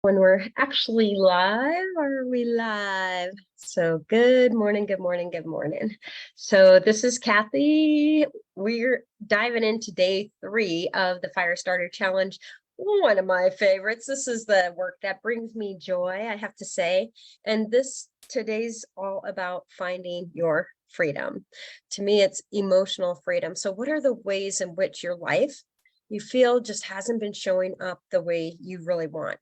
When we're actually live. Are we live? So good morning, good morning, good morning. So this is Kathy. We're diving into day 3 of the Firestarter challenge. One of my favorites. This is the work that brings me joy, I have to say. And today's all about finding your freedom. To me, it's emotional freedom. So what are the ways in which your life you feel just hasn't been showing up the way you really want?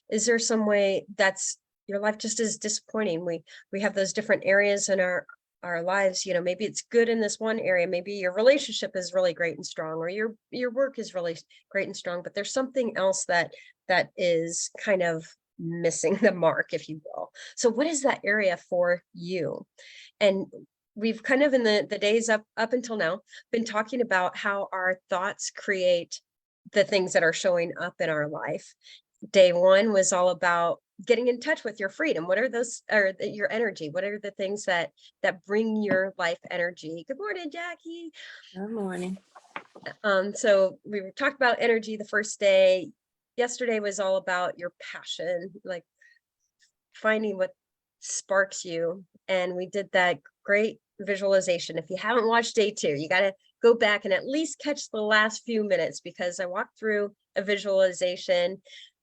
Is there some way that's your life just is disappointing? We have those different areas in our lives. Maybe it's good in this one area, maybe your relationship is really great and strong, or your work is really great and strong, but there's something else that is kind of missing the mark, if you will. So what is that area for you? And we've kind of in the days up until now been talking about how our thoughts create the things that are showing up in our life. Day 1 was all about getting in touch with your freedom. What are those, or your energy? What are the things that bring your life energy? Good morning, Jackie. Good morning. So we talked about energy the first day. Yesterday was all about your passion, like finding what sparks you. And we did that great visualization. If you haven't watched day 2, you got to go back and at least catch the last few minutes, because I walked through a visualization,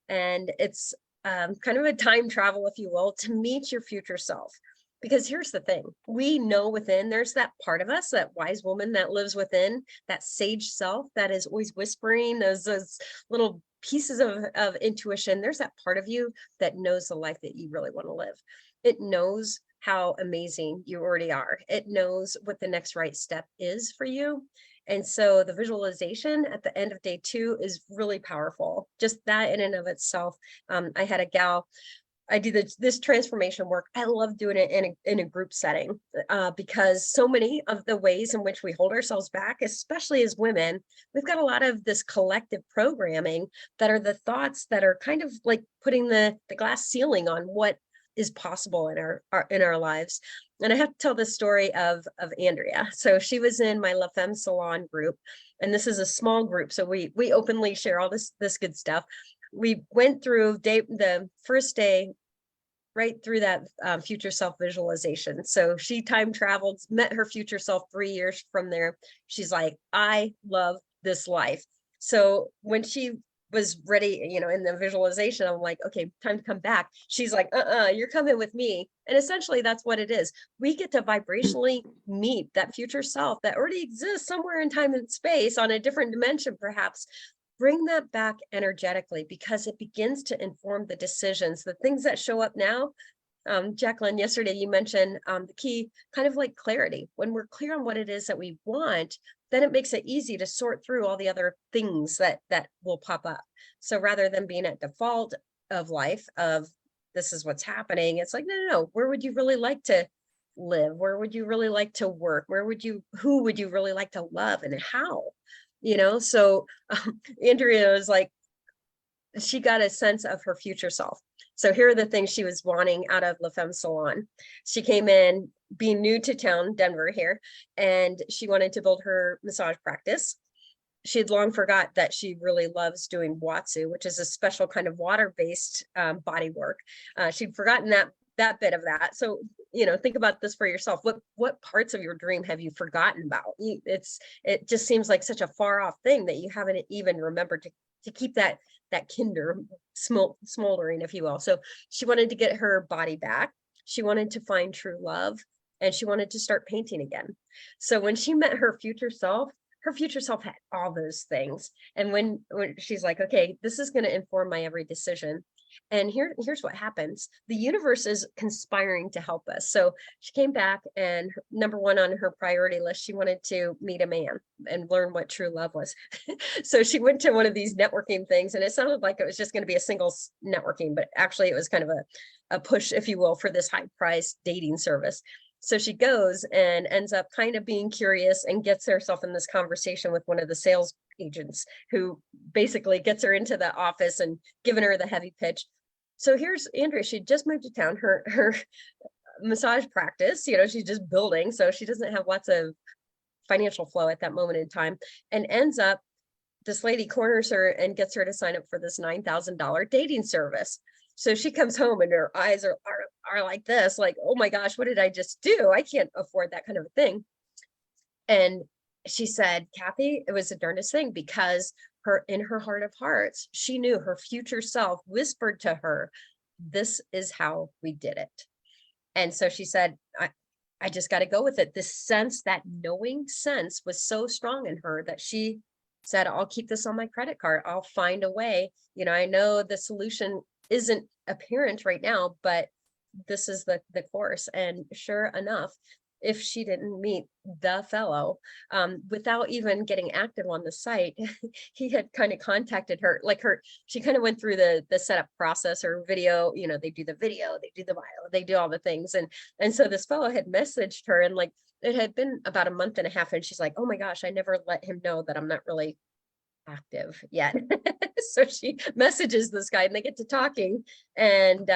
and it's kind of a time travel, if you will, to meet your future self. Because here's the thing, we know within, there's that part of us, that wise woman that lives within, that sage self that is always whispering those little pieces of intuition. There's that part of you that knows the life that you really want to live. It knows how amazing you already are. It knows what the next right step is for you. And so the visualization at the end of day 2 is really powerful. Just that in and of itself. I had a gal, I do this transformation work. I love doing it in a group setting, because so many of the ways in which we hold ourselves back, especially as women, we've got a lot of this collective programming that are the thoughts that are kind of like putting the glass ceiling on what is possible in our lives. And I have to tell the story of Andrea. So she was in my La Femme Salon group, and this is a small group, so we openly share all this good stuff. We went through the first day right through that future self visualization. So she time traveled, met her future self 3 years from there. She's like, I love this life. So when she was ready, in the visualization, I'm like, okay, time to come back. She's like, you're coming with me. And essentially that's what it is. We get to vibrationally meet that future self that already exists somewhere in time and space on a different dimension, perhaps. Bring that back energetically, because it begins to inform the decisions, the things that show up now. Jacqueline, yesterday you mentioned the key, kind of like clarity. When we're clear on what it is that we want, then it makes it easy to sort through all the other things that will pop up. So rather than being at default of life of this is what's happening, it's like, no, where would you really like to live? Where would you really like to work? Who would you really like to love, and how? So Andrea was like, she got a sense of her future self. So here are the things she was wanting out of La Femme Salon. She came in being new to town, Denver here, and she wanted to build her massage practice. She had long forgot that she really loves doing Watsu, which is a special kind of water-based body work. She'd forgotten that bit of that. So, think about this for yourself. What parts of your dream have you forgotten about? It just seems like such a far off thing that you haven't even remembered to keep that kinder smoldering, if you will. So she wanted to get her body back. She wanted to find true love, and she wanted to start painting again. So when she met her future self had all those things. And when she's like, okay, this is going to inform my every decision. And here's what happens. The universe is conspiring to help us. So she came back, and number 1 on her priority list, she wanted to meet a man and learn what true love was. So she went to one of these networking things, and it sounded like it was just going to be a singles networking, but actually it was kind of a push, if you will, for this high price dating service. So she goes and ends up kind of being curious and gets herself in this conversation with one of the sales agents, who basically gets her into the office and giving her the heavy pitch. So here's Andrea. She just moved to town. Her massage practice, she's just building, so she doesn't have lots of financial flow at that moment in time, and ends up, this lady corners her and gets her to sign up for this $9,000 dating service. So she comes home and her eyes are like this, like, oh my gosh, what did I just do? I can't afford that kind of a thing. And she said, Kathy, it was the darndest thing, because in her heart of hearts, she knew her future self whispered to her, this is how we did it. And so she said, I just got to go with it. This sense, that knowing sense, was so strong in her that she said, I'll keep this on my credit card. I'll find a way. I know the solution isn't apparent right now, but this is the course. And sure enough, if she didn't meet the fellow, without even getting active on the site, he had kind of contacted her, she kind of went through the setup process, her video, they do the video, they do the bio, they do all the things. And so this fellow had messaged her, and like, it had been about a month and a half, and she's like, oh my gosh, I never let him know that I'm not really active yet. So she messages this guy, and they get to talking, and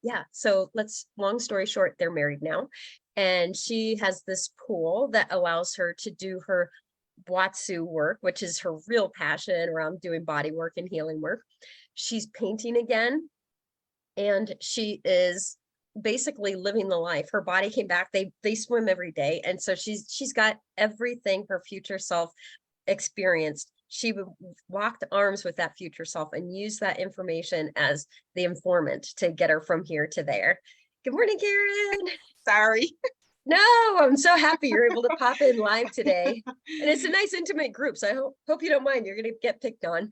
yeah, so long story short, they're married now, and she has this pool that allows her to do her Watsu work, which is her real passion around doing body work and healing work. She's painting again, and she is basically living the life. Her body came back. They swim every day, and so she's got everything her future self experienced. She would walk arms with that future self and use that information as the informant to get her from here to there. Good morning, Karen. Sorry. No, I'm so happy you're able to pop in live today. And it's a nice intimate group, so I hope you don't mind. You're going to get picked on.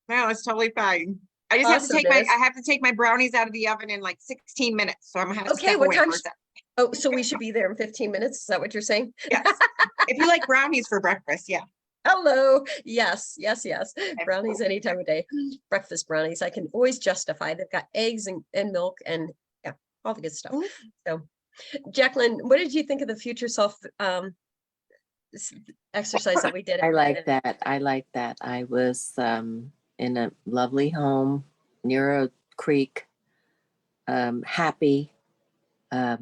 No, it's totally fine. I just have to take Awesomeness. I have to take my brownies out of the oven in like 16 minutes. So I'm gonna have to Okay, step what away time? for a second. Oh, so we should be there in 15 minutes. Is that what you're saying? Yes. If you like brownies for breakfast, yeah. Hello. Yes. Brownies any time of day. Breakfast brownies. I can always justify. They've got eggs and milk and yeah, all the good stuff. So, Jacqueline, what did you think of the future self exercise that we did? I like that. I was in a lovely home near a creek, happy, a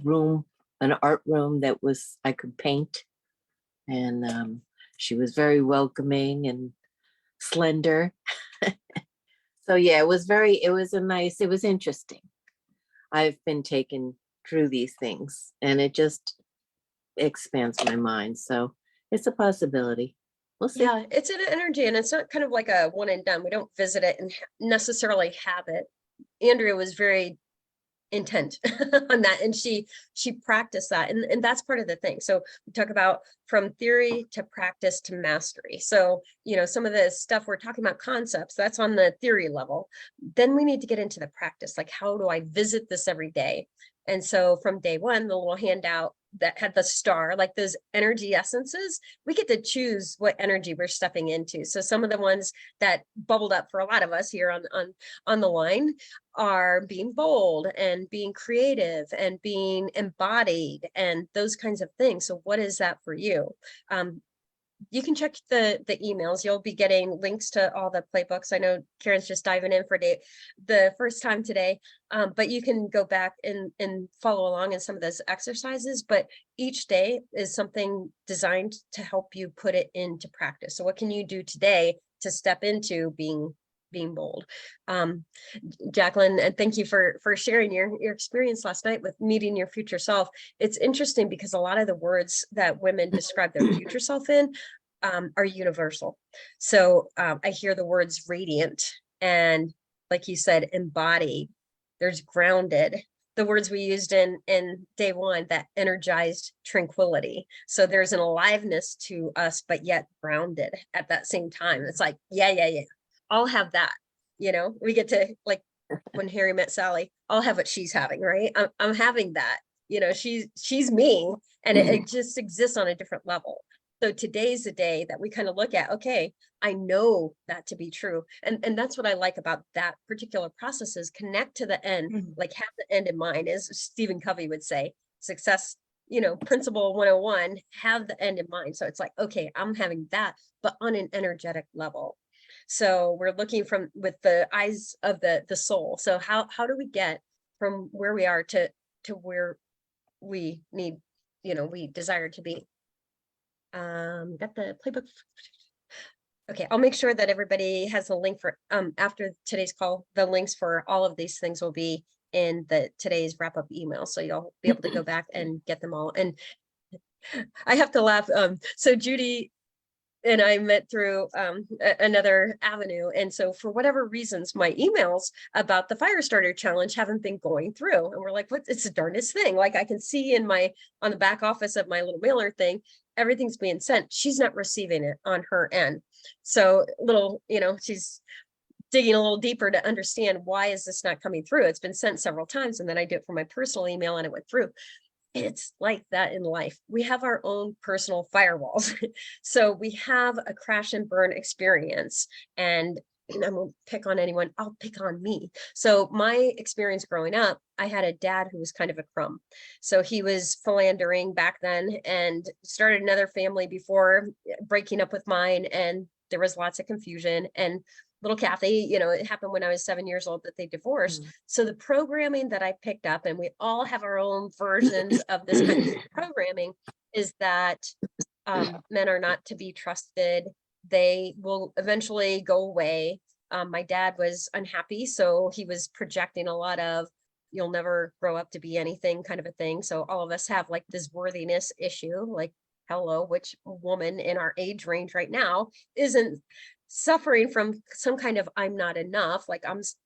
room, an art room that I could paint. And she was very welcoming and slender. So yeah, it was interesting. I've been taken through these things, and it just expands my mind. So it's a possibility. We'll see. Yeah, it's an energy, and it's not kind of like a one and done. We don't visit it and necessarily have it. Andrea was very intent on that, and she practiced that, and that's part of the thing. So we talk about from theory to practice to mastery. So some of the stuff we're talking about, concepts, that's on the theory level. Then we need to get into the practice, like, how do I visit this every day? And so from day one, the little handout that had the star, like those energy essences, we get to choose what energy we're stepping into. So some of the ones that bubbled up for a lot of us here on the line are being bold and being creative and being embodied and those kinds of things. So what is that for you? You can check the emails. You'll be getting links to all the playbooks. I know Karen's just diving in for the first time today, but you can go back and follow along in some of those exercises. But each day is something designed to help you put it into practice. So what can you do today to step into being bold? Jacqueline, and thank you for sharing your experience last night with meeting your future self. It's interesting because a lot of the words that women describe their future self in are universal. So I hear the words radiant, and like you said, embodied. There's grounded. The words we used in day one, that energized tranquility. So there's an aliveness to us, but yet grounded at that same time. It's like, yeah. I'll have that. We get to, like when Harry met Sally, I'll have what she's having, right? I'm having that. She's me, and it just exists on a different level. So today's the day that we kind of look at, okay, I know that to be true. And that's what I like about that particular process, is connect to the end, like have the end in mind, as Stephen Covey would say, success, principle 101, have the end in mind. So it's like, okay, I'm having that, but on an energetic level. So we're looking with the eyes of the soul. So how do we get from where we are to where we need, we desire to be? Got the playbook. Okay, I'll make sure that everybody has a link for, after today's call, the links for all of these things will be in today's wrap up email. So you'll be able to go back and get them all. And I have to laugh. So Judy and I met through another avenue. And so for whatever reasons, my emails about the Firestarter challenge haven't been going through. And we're like, what? It's the darndest thing. Like I can see on the back office of my little mailer thing, everything's being sent. She's not receiving it on her end. So she's digging a little deeper to understand why is this not coming through? It's been sent several times. And then I do it for my personal email and it went through. It's like that in life. We have our own personal firewalls. So we have a crash and burn experience. And I won't pick on anyone, I'll pick on me. So my experience growing up, I had a dad who was kind of a crumb. So he was philandering back then and started another family before breaking up with mine. And there was lots of confusion. And little Kathy, it happened when I was 7 years old that they divorced. So the programming that I picked up, and we all have our own versions of this kind of programming, is that men are not to be trusted. They will eventually go away. My dad was unhappy, so he was projecting a lot of, you'll never grow up to be anything kind of a thing. So all of us have like this worthiness issue, like, hello, which woman in our age range right now isn't suffering from some kind of I'm not enough. Like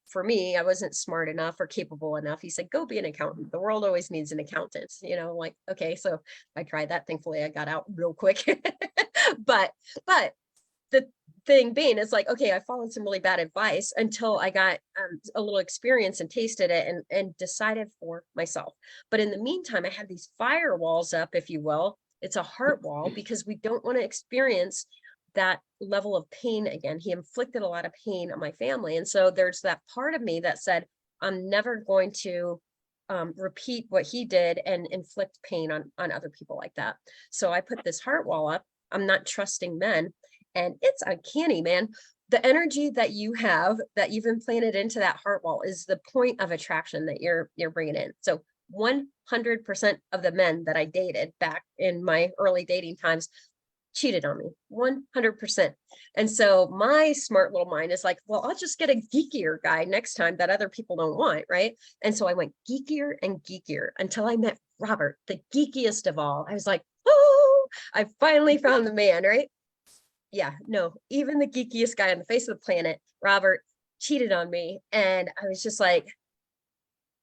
for me, I wasn't smart enough or capable enough. He said, go be an accountant. The world always needs an accountant, like, okay. So I tried that. Thankfully I got out real quick, but the thing being is like, okay, I followed some really bad advice until I got a little experience and tasted it and decided for myself. But in the meantime, I had these firewalls up, if you will. It's a heart wall because we don't want to experience that level of pain again. He inflicted a lot of pain on my family. And so there's that part of me that said, I'm never going to repeat what he did and inflict pain on other people like that. So I put this heart wall up. I'm not trusting men. And it's uncanny, man. The energy that you have, that you've implanted into that heart wall, is the point of attraction that you're bringing in. So 100% of the men that I dated back in my early dating times cheated on me, 100%. And so my smart little mind is like, well, I'll just get a geekier guy next time that other people don't want, right? And so I went geekier and geekier until I met Robert, the geekiest of all. I was like, oh, I finally found the man, right? Yeah, no, even the geekiest guy on the face of the planet, Robert, cheated on me. And I was just like,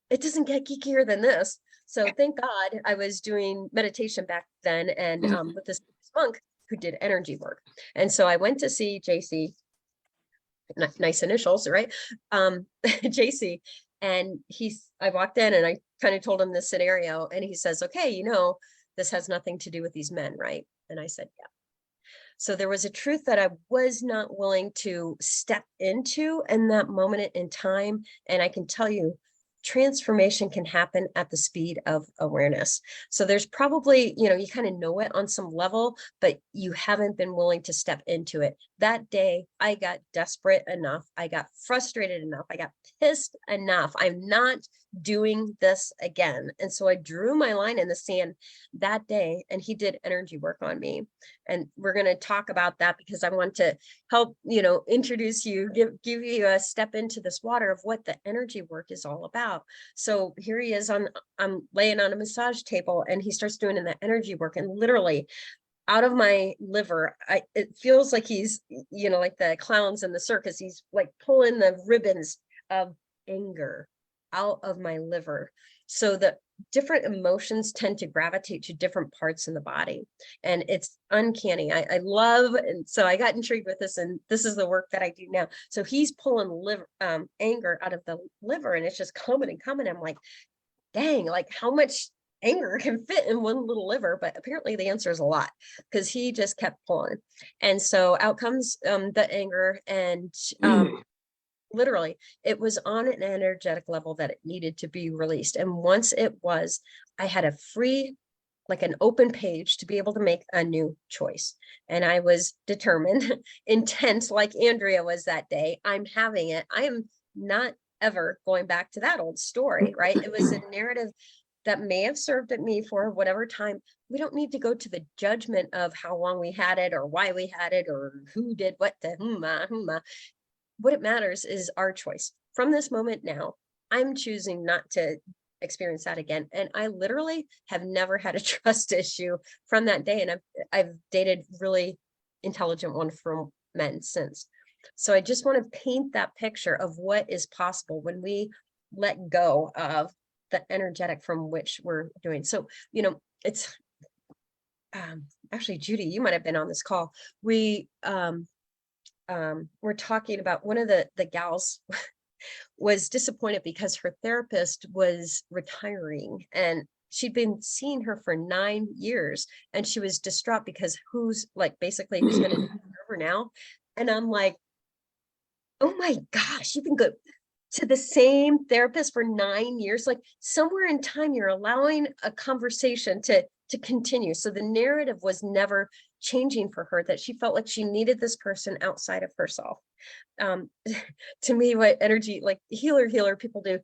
it doesn't get geekier than this. So thank God I was doing meditation back then and with this monk who did energy work. And so I went to see JC, nice initials, right? JC, and I walked in and I kind of told him this scenario and he says, okay, this has nothing to do with these men, right? And I said, yeah. So there was a truth that I was not willing to step into in that moment in time. And I can tell you, transformation can happen at the speed of awareness. So there's probably, you kind of know it on some level, but you haven't been willing to step into it. That day, I got desperate enough. I got frustrated enough. I got pissed enough. I'm not doing this again. And so I drew my line in the sand that day, and he did energy work on me. And we're going to talk about that because I want to help, introduce you, give you a step into this water of what the energy work is all about. So here he is I'm laying on a massage table and he starts doing the energy work, and literally out of my liver, it feels like he's, like the clowns in the circus, he's like pulling the ribbons of anger out of my liver. So the different emotions tend to gravitate to different parts in the body, and it's uncanny. I love, and so I got intrigued with this, and this is the work that I do now. So he's pulling anger out of the liver, and it's just coming and coming. I'm like, dang, like how much anger can fit in one little liver? But apparently the answer is a lot, because he just kept pulling. And so out comes the anger, and literally it was on an energetic level that it needed to be released. And once it was, I had a free, like an open page to be able to make a new choice. And I was determined, intense, like Andrea was that day. I'm having it. I am not ever going back to that old story, right? It was a narrative that may have served at me for whatever time. We don't need to go to the judgment of how long we had it or why we had it or who did what to whom. What it matters is our choice. From this moment now, I'm choosing not to experience that again. And I literally have never had a trust issue from that day. And I've dated really intelligent, wonderful men since. So I just want to paint that picture of what is possible when we let go of the energetic from which we're doing. So, you know, it's actually, Judy, you might have been on this call. We're talking about one of the gals was disappointed because her therapist was retiring and she'd been seeing her for 9 years and she was distraught because who's going to take over now. And I'm like, oh my gosh, you've been good to the same therapist for 9 years. Like somewhere in time, you're allowing a conversation to continue. So the narrative was never changing for her, that she felt like she needed this person outside of herself. To me, what energy, like healer people do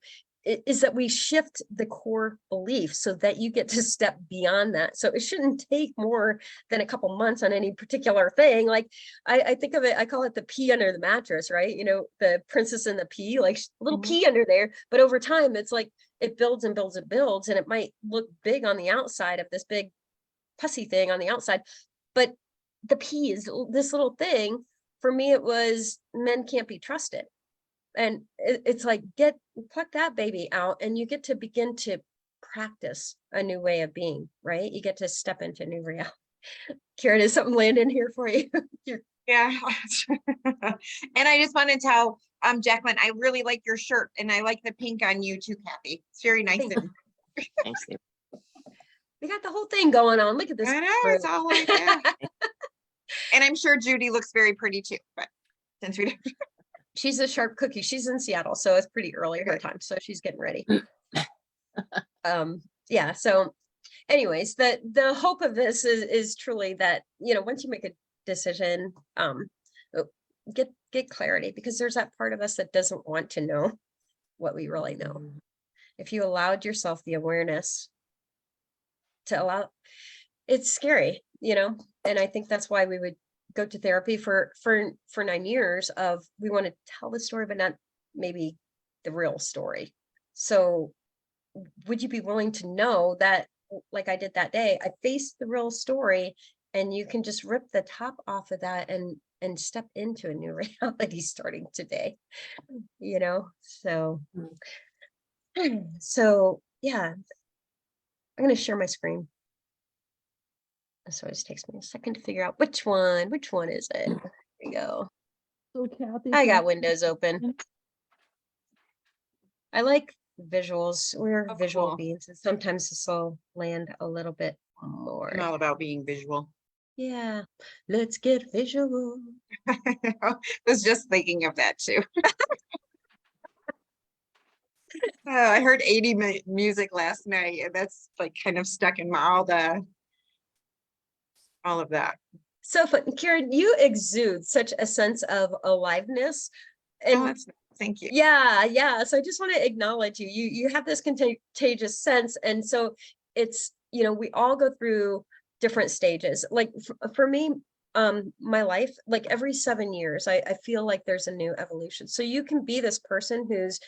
is that we shift the core belief so that you get to step beyond that. So it shouldn't take more than a couple months on any particular thing. Like I think of it, I call it the pea under the mattress, right? You know, the princess and the pea, like a little pea under there, but over time it's like it builds and builds and builds, and it might look big on the outside of this big pussy thing on the outside, but the pea is this little thing. For me, it was men can't be trusted. And it's like, pluck that baby out and you get to begin to practice a new way of being, right? You get to step into new reality. Karen, is something land in here for you? Yeah. And I just want to tell Jacqueline, I really like your shirt and I like the pink on you too, Kathy. It's very nice. Thanks. We got the whole thing going on. Look at this. I know, it's all like that. And I'm sure Judy looks very pretty too, but since we don't. She's a sharp cookie. She's in Seattle, so it's pretty early her time. So she's getting ready. Yeah. So anyways, the hope of this is truly that, you know, once you make a decision, get clarity, because there's that part of us that doesn't want to know what we really know. If you allowed yourself the awareness to allow, it's scary, you know, and I think that's why we would go to therapy for 9 years of, we want to tell the story, but not maybe the real story. So would you be willing to know that, like I did that day, I faced the real story, and you can just rip the top off of that and step into a new reality starting today, you know? So yeah, I'm going to share my screen. So it just takes me a second to figure out which one is it. There we go. So Kathy, I got windows open. I like visuals. We're visual beings, and sometimes this will land a little bit more. I'm all about being visual. Yeah, let's get visual. I was just thinking of that too. I heard 80 music last night, and that's like kind of stuck in my all of that. So Karen, you exude such a sense of aliveness. And thank you. Yeah. So I just want to acknowledge you. You have this contagious sense. And so it's, you know, we all go through different stages. Like for me, my life, like every 7 years, I feel like there's a new evolution. So you can be this person who's,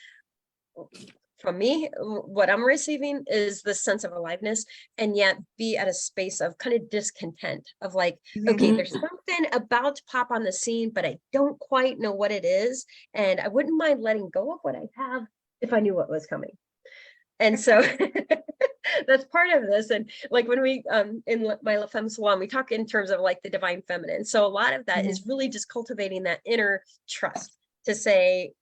from me, what I'm receiving is the sense of aliveness, and yet be at a space of kind of discontent of like, okay, there's something about to pop on the scene, but I don't quite know what it is. And I wouldn't mind letting go of what I have if I knew what was coming. And so that's part of this. And like when we, in my La Femme Salon, we talk in terms of like the divine feminine. So a lot of that is really just cultivating that inner trust to say,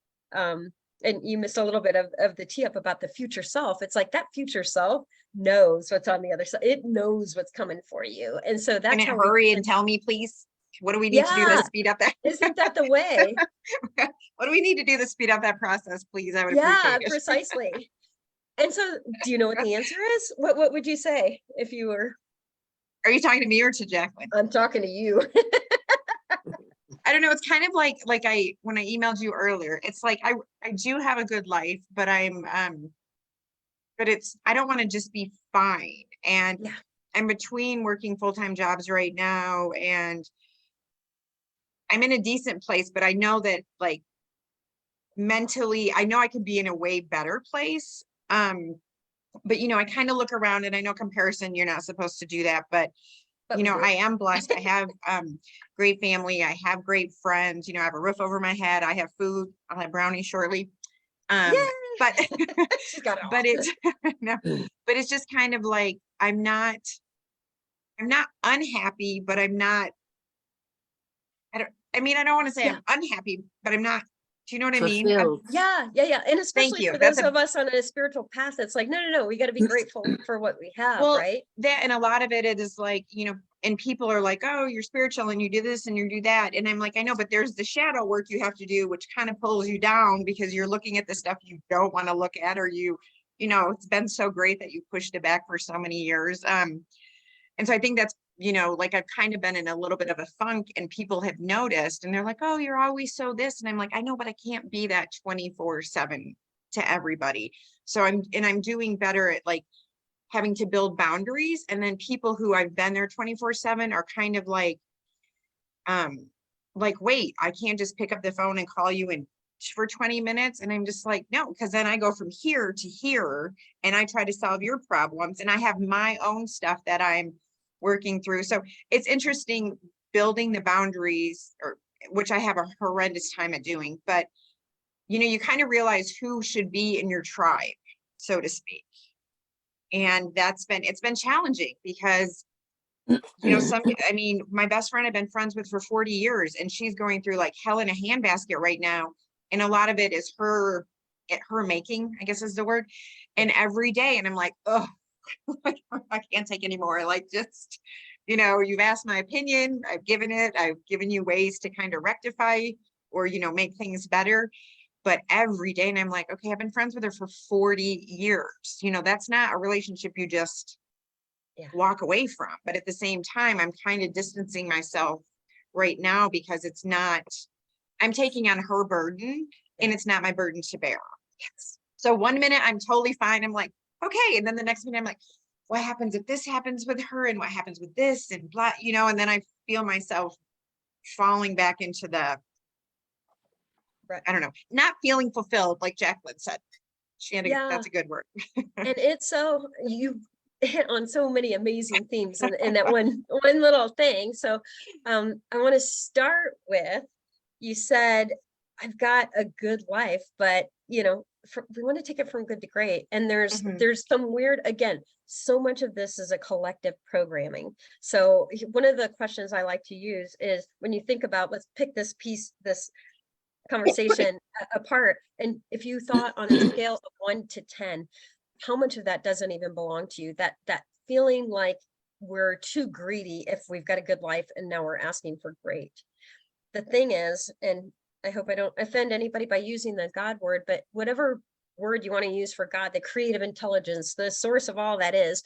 and you missed a little bit of the tee up about the future self. It's like that future self knows what's on the other side. It knows what's coming for you. And so that's how hurry and tell me, please. What do we need to do to speed up that? Isn't that the way? What do we need to do to speed up that process, please? I would appreciate it. Precisely. And so do you know what the answer is? What would you say if you were? Are you talking to me or to Jacqueline? I'm talking to you. I don't know. It's kind of like when I emailed you earlier, it's like I do have a good life, but I'm but I don't want to just be fine. And Yeah. I'm between working full-time jobs right now, and I'm in a decent place, but I know that like mentally, I know I could be in a way better place. But I kind of look around, and I know comparison, you're not supposed to do that, but But we do. I am blessed. I have great family. I have great friends. I have a roof over my head. I have food. I'll have brownies shortly. Yay! But She's got it all. but it's no, but it's just kind of like I'm not unhappy, but I'm not. I mean, I don't want to say Yeah. I'm unhappy, but I'm not. Do you know what I mean? Fulfilled. Yeah. And especially you. for That's those a- of us on a spiritual path, it's like, no, we got to be grateful for what we have, Well, right? that, and a lot of it is like, and people are like, oh, you're spiritual and you do this and you do that. And I'm like, I know, but there's the shadow work you have to do, which kind of pulls you down because you're looking at the stuff you don't want to look at, or it's been so great that you pushed it back for so many years. And so I think that's, like I've kind of been in a little bit of a funk, and people have noticed, and they're like, oh, you're always so this. And I'm like, I know, but I can't be that 24/7 to everybody. So I'm doing better at like having to build boundaries. And then people who I've been there 24/7 are kind of like, wait, I can't just pick up the phone and call you in for 20 minutes. And I'm just like, no, because then I go from here to here and I try to solve your problems, and I have my own stuff that I'm working through. So it's interesting building the boundaries, which I have a horrendous time at doing, but you kind of realize who should be in your tribe, so to speak. And it's been challenging because, I mean, my best friend I've been friends with for 40 years, and she's going through like hell in a handbasket right now. And a lot of it is her making, I guess is the word. And every day, and I'm like, oh, I can't take anymore. Like, just, you've asked my opinion. I've given it. I've given you ways to kind of rectify or, make things better. But every day, and I'm like, okay, I've been friends with her for 40 years. That's not a relationship you just walk away from. But at the same time, I'm kind of distancing myself right now because I'm taking on her burden, and it's not my burden to bear. Yes. So 1 minute I'm totally fine. I'm like, okay. And then the next minute I'm like, what happens if this happens with her, and what happens with this, and blah, and then I feel myself falling back into the, Right. I don't know, not feeling fulfilled, like Jacqueline said. Yeah. That's a good word. And it's so you hit on so many amazing themes in that one little thing. So I want to start with, you said, I've got a good life, but we want to take it from good to great. And there's some weird, again, so much of this is a collective programming. So one of the questions I like to use is, when you think about, let's pick this conversation apart, and if you thought on a scale of 1 to 10, how much of that doesn't even belong to you, that feeling like we're too greedy if we've got a good life and now we're asking for great. The thing is, and I hope I don't offend anybody by using the God word, but whatever word you want to use for God, the creative intelligence, the source of all that is,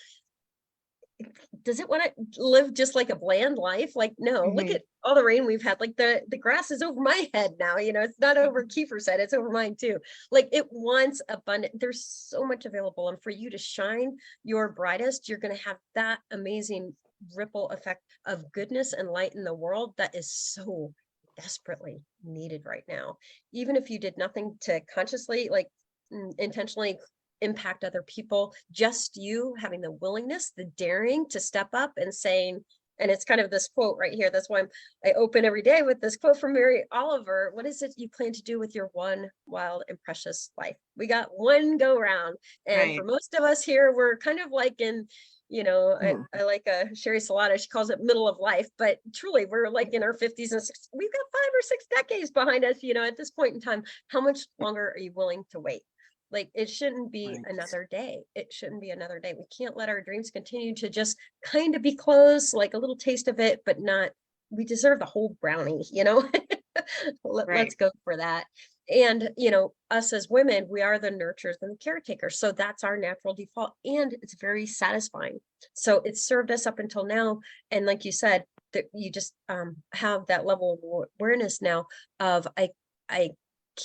does it want to live just like a bland life? Like, no, look at all the rain we've had. Like the grass is over my head now, it's not over Kiefer's head, it's over mine too. Like, it wants abundant. There's so much available. And for you to shine your brightest, you're going to have that amazing ripple effect of goodness and light in the world that is so desperately needed right now. Even if you did nothing to consciously, like intentionally impact other people, just you having the willingness, the daring to step up and saying, and it's kind of this quote right here. That's why I open every day with this quote from Mary Oliver. What is it you plan to do with your one wild and precious life? We got one go round. And for most of us here, we're kind of like in, I like Sherry Salata, she calls it middle of life, but truly we're like in our 50s and 60s. We've got 5 or 6 decades behind us, at this point in time. How much longer are you willing to wait? Like, it shouldn't be another day. It shouldn't be another day. We can't let our dreams continue to just kind of be close, like a little taste of it, but not, we deserve the whole brownie, Let's go for that. And, us as women, we are the nurturers and the caretakers. So that's our natural default. And it's very satisfying. So it's served us up until now. And like you said, that you just have that level of awareness now of, I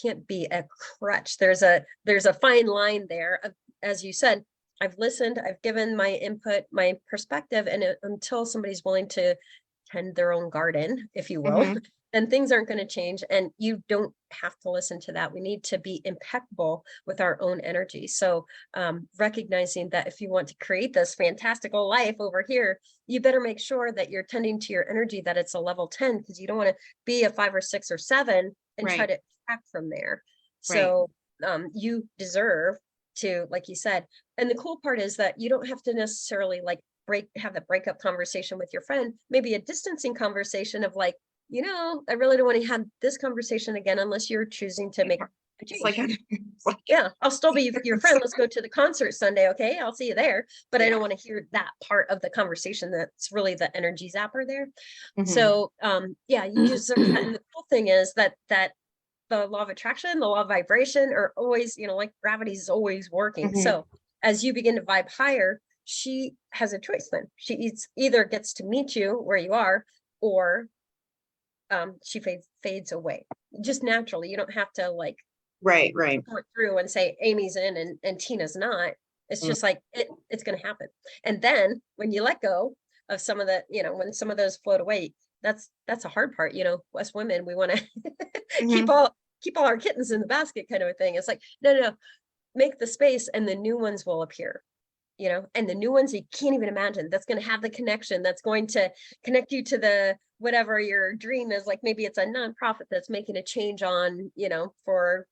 can't be a crutch. There's a fine line there, as you said, I've listened, I've given my input, my perspective, and until somebody's willing to tend their own garden, if you will, Mhm. then things aren't going to change. And you don't have to listen to that. We need to be impeccable with our own energy. So recognizing that if you want to create this fantastical life over here, you better make sure that you're tending to your energy, that it's a level 10, because you don't want to be a 5 or 6 or 7 and try Right. to track from there. Right. So you deserve to, like you said, and the cool part is that you don't have to necessarily like have a breakup conversation with your friend, maybe a distancing conversation of like, I really don't want to have this conversation again unless you're choosing to make a It's like, change. it's like, Yeah, I'll still be your friend. Let's go to the concert Sunday. Okay, I'll see you there. But I Yeah. don't want to hear that part of the conversation that's really the energy zapper there. Mhm. So yeah, you deserve that. And the cool thing is that the law of attraction, the law of vibration are always, like gravity is always working. Mhm. So as you begin to vibe higher, she has a choice then. She either gets to meet you where you are, or she fades away just naturally. You don't have to like Right. Right. sort through and say Amy's in and Tina's not. It's Mm. just like it's going to happen. And then when you let go of some of the, when some of those float away, that's a hard part. Us women, we want to keep Mhm. all our kittens in the basket kind of a thing. It's like, no, make the space and the new ones will appear. And the new ones you can't even imagine, that's going to have the connection, that's going to connect you to the whatever your dream is. Like maybe it's a nonprofit that's making a change on, for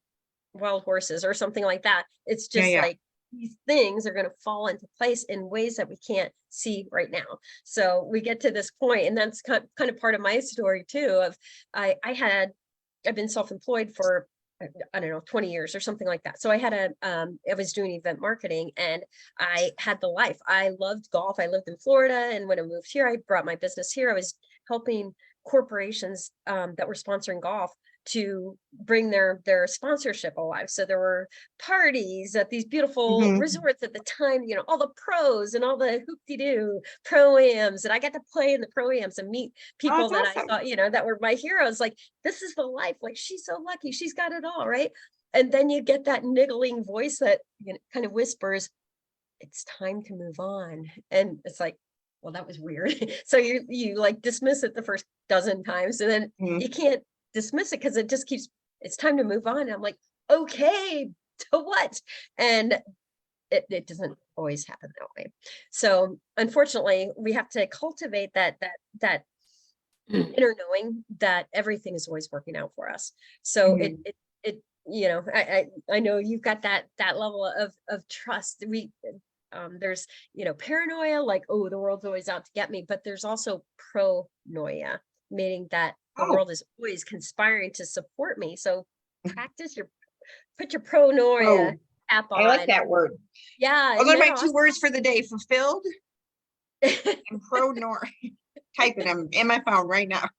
wild horses or something like that. It's Yeah. just Yeah. like these things are going to fall into place in ways that we can't see right now. So we get to this point, and that's kind of part of my story too. Of I've been self-employed for, I don't know, 20 years or something like that. So I was doing event marketing, and I had the life. I loved golf. I lived in Florida. And when I moved here, I brought my business here. I was helping corporations that were sponsoring golf to bring their sponsorship alive. So there were parties at these beautiful Mhm. resorts at the time, all the pros and all the hoop-de-doo pro-ams, and I got to play in the pro-ams and meet Oh, people it's that I awesome. thought, that were my heroes. Like, this is the life. Like, she's so lucky. She's got it all, right? And then you get that niggling voice that kind of whispers, it's time to move on. And it's like, well, that was weird. So you like dismiss it the first dozen times, and then Mhm. you can't dismiss it because it just keeps, it's time to move on. And I'm like, okay, to what? And it doesn't always happen that way. So unfortunately, we have to cultivate that inner knowing that everything is always working out for us. So Mhm. I know you've got that level of trust. There's paranoia, like, oh, the world's always out to get me, but there's also pronoia, meaning that the Oh, world is always conspiring to support me. So put your pronoia oh, cap I like on. that word. Yeah, Those isn't are that my 2 words for the day: fulfilled and pro-nor. Typing them in my phone right now.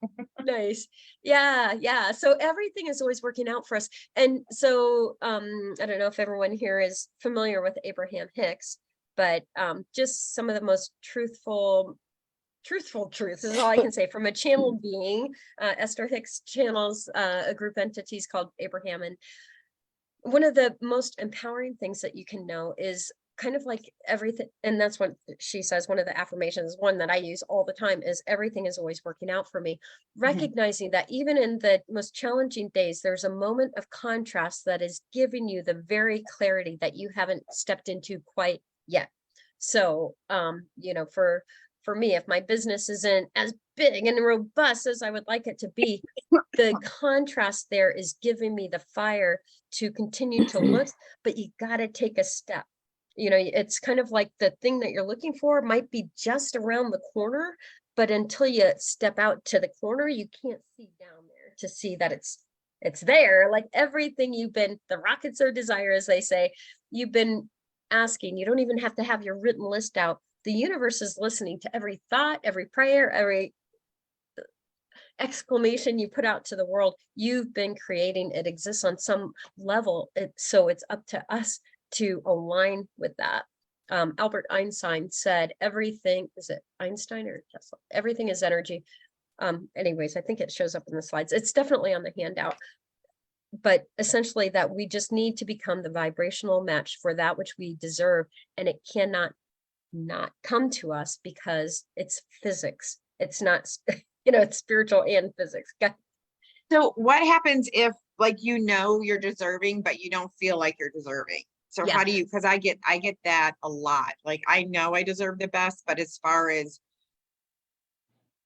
Nice. Yeah. So everything is always working out for us. And so I don't know if everyone here is familiar with Abraham Hicks, but just some of the most truthful truths is all I can say from a channel being. Esther Hicks channels a group entities called Abraham. And one of the most empowering things that you can know is kind of like everything, and that's what she says, one of the affirmations, one that I use all the time, is everything is always working out for me. Recognizing that even in the most challenging days, there's a moment of contrast that is giving you the very clarity that you haven't stepped into quite yet. So for me, if my business isn't as big and robust as I would like it to be, the contrast there is giving me the fire to continue to look, but you got to take a step. It's kind of like the thing that you're looking for might be just around the corner, but until you step out to the corner, you can't see down there to see that it's there. Like everything the rockets of desire, as they say, you've been asking. You don't even have to have your written list out. The universe is listening to every thought, every prayer, every exclamation you put out to the world. You've been creating. It exists on some level. So it's up to us to align with that. Albert Einstein said, everything, is it Einstein or Tesla? Everything is energy. Anyways, I think it shows up in the slides. It's definitely on the handout. but essentially that we just need to become the vibrational match for that which we deserve. And it cannot not come to us because it's physics. It's not, it's spiritual and physics. So what happens if like, you're deserving, but you don't feel like you're deserving? So Yeah. how do you, because I get that a lot. Like, I know I deserve the best, but as far as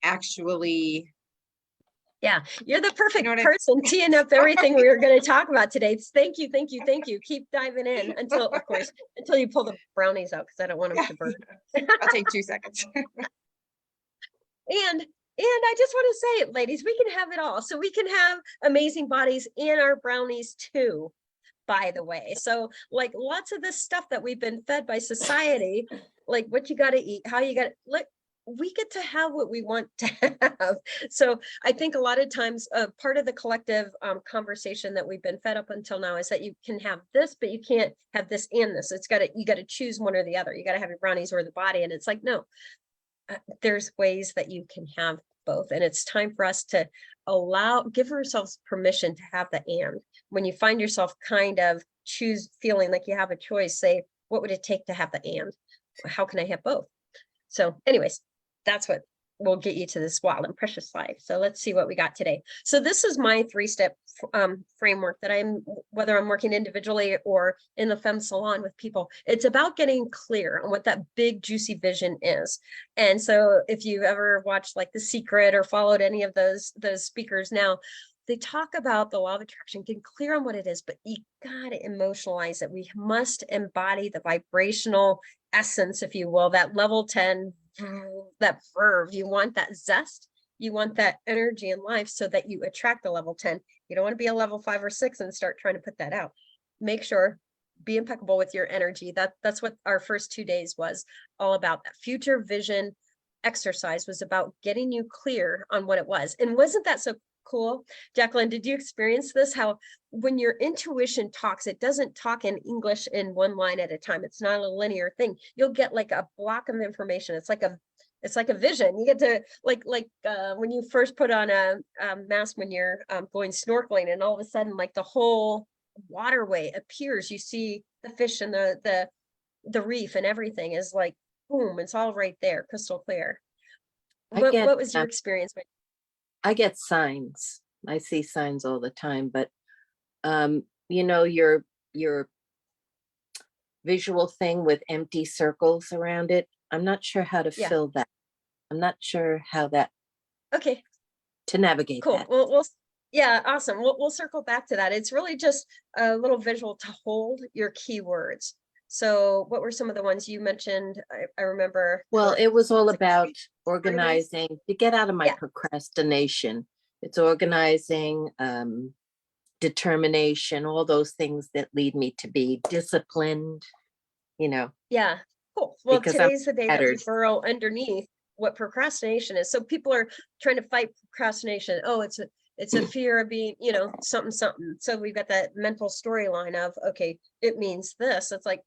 actually, Yeah, you're the perfect what I- person teeing up everything we were going to talk about today. Thank you, thank you, thank you. Keep diving in until, of course, until you pull the brownies out because I don't want them to burn. I'll take 2 seconds. And I just want to say it, ladies, we can have it all. So we can have amazing bodies and our brownies too, by the way. So like lots of this stuff that we've been fed by society, like what you got to eat, how you got to look, we get to have what we want to have. So I think a lot of times part of the collective conversation that we've been fed up until now is that you can have this, but you can't have this and this. You got to choose one or the other. You got to have your brownies or the body. And it's like, no, there's ways that you can have both. And it's time for us to give ourselves permission to have the and. When you find yourself kind of feeling like you have a choice, say, what would it take to have the and? How can I have both? So anyways, that's what will get you to this wild and precious life. So let's see what we got today. So this is my 3-step framework that whether I'm working individually or in the femme salon with people, it's about getting clear on what that big juicy vision is. And so if you've ever watched like The Secret or followed any of those speakers now, they talk about the law of attraction, getting clear on what it is, but you got to emotionalize it. We must embody the vibrational essence, if you will, that level 10, that verve. You want that zest, you want that energy in life so that you attract the level 10. You don't want to be a level 5 or 6 and start trying to put that out. Make sure, be impeccable with your energy. That's what our first 2 days was all about. That future vision exercise was about getting you clear on what it was. And wasn't that so cool? Jacqueline, did you experience this? How when your intuition talks, it doesn't talk in English in one line at a time. It's not a linear thing. You'll get like a block of information. It's like a vision. You get to like when you first put on a mask when you're going snorkeling, and all of a sudden like the whole waterway appears. You see the fish and the reef and everything is like boom, it's all right there, crystal clear. What was your experience? I get signs. I see signs all the time, but your visual thing with empty circles around it, I'm not sure how to fill that. I'm not sure how to navigate cool. that. Well, yeah, awesome. We'll circle back to that. It's really just a little visual to hold your keywords. So what were some of the ones you mentioned? I remember. Well, it was all about organizing to get out of my procrastination. It's organizing, determination, all those things that lead me to be disciplined, Yeah, cool. Well, today's the day that we scattered. burrow underneath what procrastination is. So people are trying to fight procrastination. Oh, it's a fear of being, something. So we've got that mental storyline of, okay, it means this. It's like,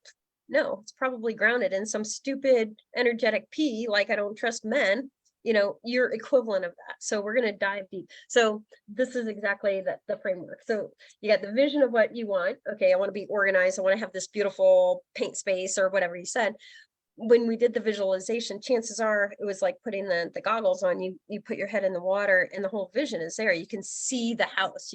no, it's probably grounded in some stupid energetic P, like I don't trust men, you're equivalent of that. So we're going to dive deep. So this is exactly the framework. So you got the vision of what you want. Okay, I want to be organized. I want to have this beautiful paint space or whatever you said. When we did the visualization, chances are it was like putting the goggles on. You put your head in the water and the whole vision is there. You can see the house.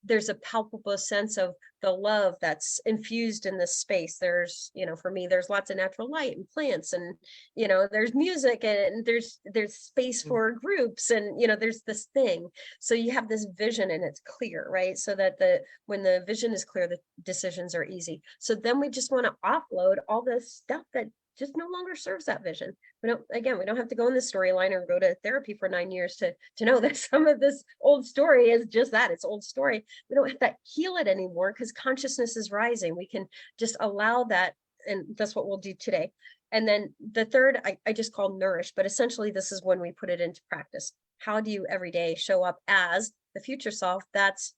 There's a palpable sense of the love that's infused in this space. There's, for me, there's lots of natural light and plants and, there's music and there's space for groups and, there's this thing. So you have this vision and it's clear, right? So that when the vision is clear, the decisions are easy. So then we just want to offload all this stuff that just no longer serves that vision. We don't have to go in the storyline or go to therapy for 9 years to know that some of this old story is just that, it's old story. We don't have to heal it anymore because consciousness is rising. We can just allow that, and that's what we'll do today. And then the third, I just call nourish, but essentially this is when we put it into practice. How do you every day show up as the future self? That's,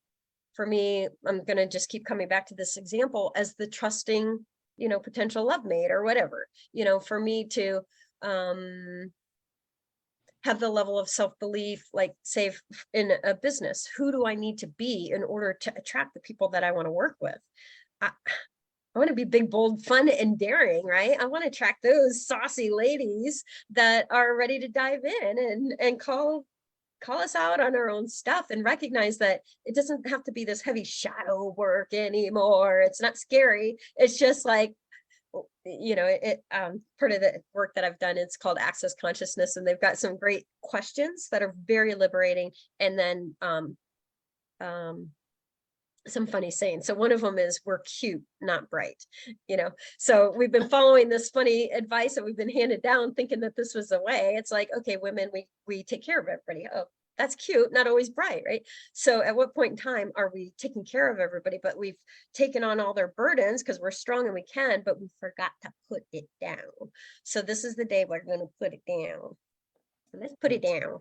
for me, I'm going to just keep coming back to this example as the trusting, potential love mate or whatever, for me to have the level of self-belief, like say in a business, who do I need to be in order to attract the people that I want to work with? I want to be big, bold, fun, and daring, right? I want to attract those saucy ladies that are ready to dive in and call us out on our own stuff and recognize that it doesn't have to be this heavy shadow work anymore. It's not scary. It's just like, part of the work that I've done, it's called Access Consciousness, and they've got some great questions that are very liberating. And then some funny sayings. So one of them is, we're cute, not bright, so we've been following this funny advice that we've been handed down, thinking that this was the way. It's like, okay, women, we take care of everybody. Oh, that's cute, not always bright, right? So at what point in time are we taking care of everybody, but we've taken on all their burdens because we're strong and we can, but we forgot to put it down. So this is the day we're going to put it down. Let's put it down.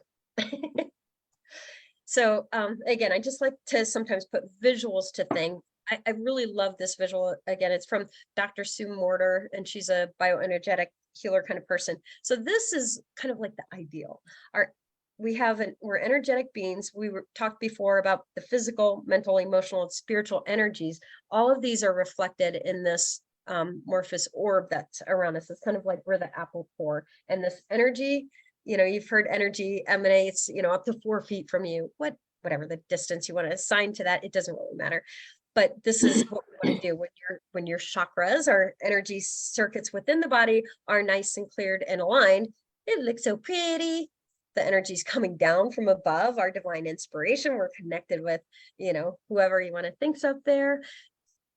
So again, I just like to sometimes put visuals to things. I really love this visual. Again, it's from Dr. Sue Morter, and she's a bioenergetic healer kind of person. So this is kind of like the ideal. We're energetic beings. We talked before about the physical, mental, emotional, and spiritual energies. All of these are reflected in this amorphous orb that's around us. It's kind of like we're the apple core, and this energy, you've heard energy emanates, up to 4 feet from you, whatever the distance you want to assign to that, it doesn't really matter. But this is what we want to do when your chakras, our energy circuits within the body, are nice and cleared and aligned. It looks so pretty. The energy's coming down from above, our divine inspiration. We're connected with, whoever you want to think's up there.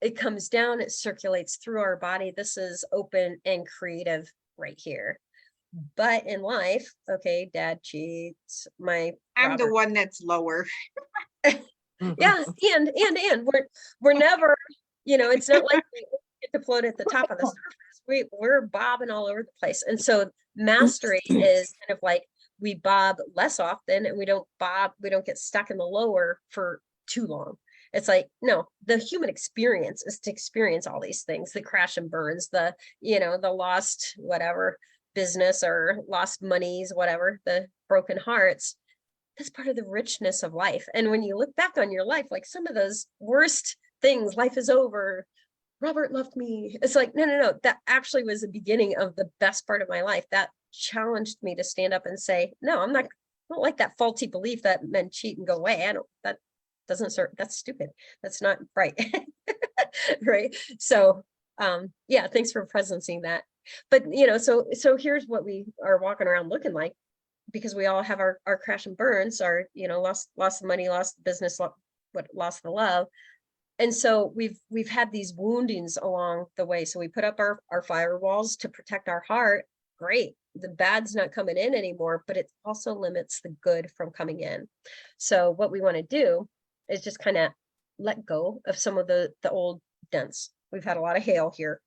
It comes down, it circulates through our body. This is open and creative right here. But in life, okay, dad cheats, I'm the one that's lower. yeah, and we're never, it's not like we get to float at the top of the surface. We're bobbing all over the place. And so mastery is kind of like, we bob less often, and we don't get stuck in the lower for too long. It's like, no, the human experience is to experience all these things, the crash and burns, the lost whatever business or lost monies, whatever, the broken hearts. That's part of the richness of life. And when you look back on your life, like some of those worst things, life is over, Robert left me. It's like, no, that actually was the beginning of the best part of my life. That challenged me to stand up and say, no, I don't like that faulty belief that men cheat and go away. That doesn't serve, that's stupid. That's not right. Right. So, yeah, thanks for presencing that. But, so here's what we are walking around looking like, because we all have our crash and burns, our, lost the money, lost the business, lost the love. And so we've had these woundings along the way. So we put up our firewalls to protect our heart. Great. The bad's not coming in anymore, but it also limits the good from coming in. So what we want to do is just kind of let go of some of the old dents. We've had a lot of hail here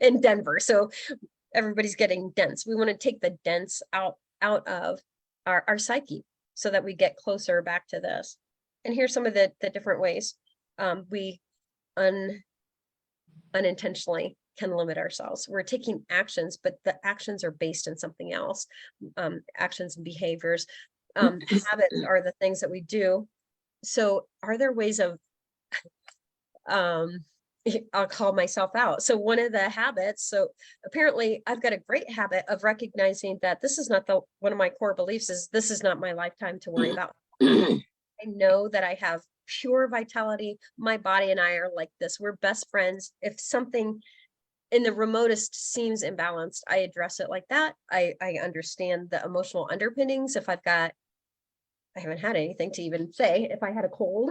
in Denver, so everybody's getting dents. We want to take the dents out of our psyche so that we get closer back to this. And here's some of the different ways we unintentionally can limit ourselves. We're taking actions, but the actions are based in something else. Actions and behaviors, habits are the things that we do. So are there ways of, I'll call myself out. So one of the habits, so apparently I've got a great habit of recognizing that this is not one of my core beliefs is this is not my lifetime to worry about. I know that I have pure vitality. My body and I are like this. We're best friends. If something in the remotest seems imbalanced, I address it like that. I understand the emotional underpinnings. If I haven't had anything to even say if I had a cold.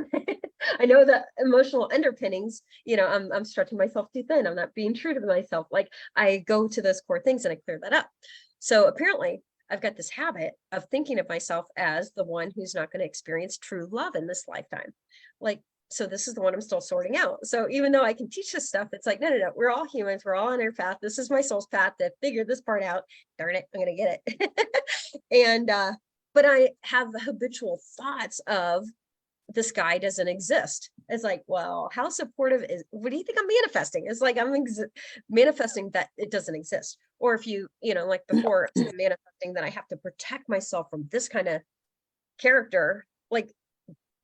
I know the emotional underpinnings, I'm stretching myself too thin. I'm not being true to myself. Like I go to those core things and I clear that up. So apparently I've got this habit of thinking of myself as the one who's not going to experience true love in this lifetime. Like, so this is the one I'm still sorting out. So even though I can teach this stuff, it's like, no, we're all humans. We're all on our path. This is my soul's path to figure this part out. Darn it, I'm going to get it. And, but I have the habitual thoughts of this guy doesn't exist. It's like, well, how supportive is, what do you think I'm manifesting? It's like, I'm manifesting that it doesn't exist. Or if you know, like before, I'm manifesting that I have to protect myself from this kind of character, like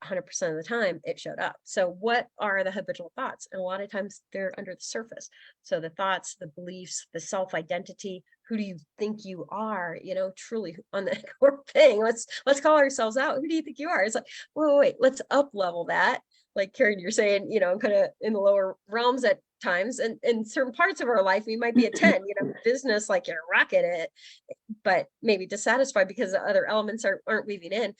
100% of the time it showed up. So what are the habitual thoughts? And a lot of times they're under the surface. So the thoughts, the beliefs, the self-identity, who do you think you are, you know, truly on the core thing. Let's call ourselves out. Who do you think you are? It's like, wait, let's up level that. Like Karen, you're saying, you know, I'm kind of in the lower realms at times, and in certain parts of our life, we might be a 10, you know, business, like you're rocking it, but maybe dissatisfied because the other elements aren't weaving in.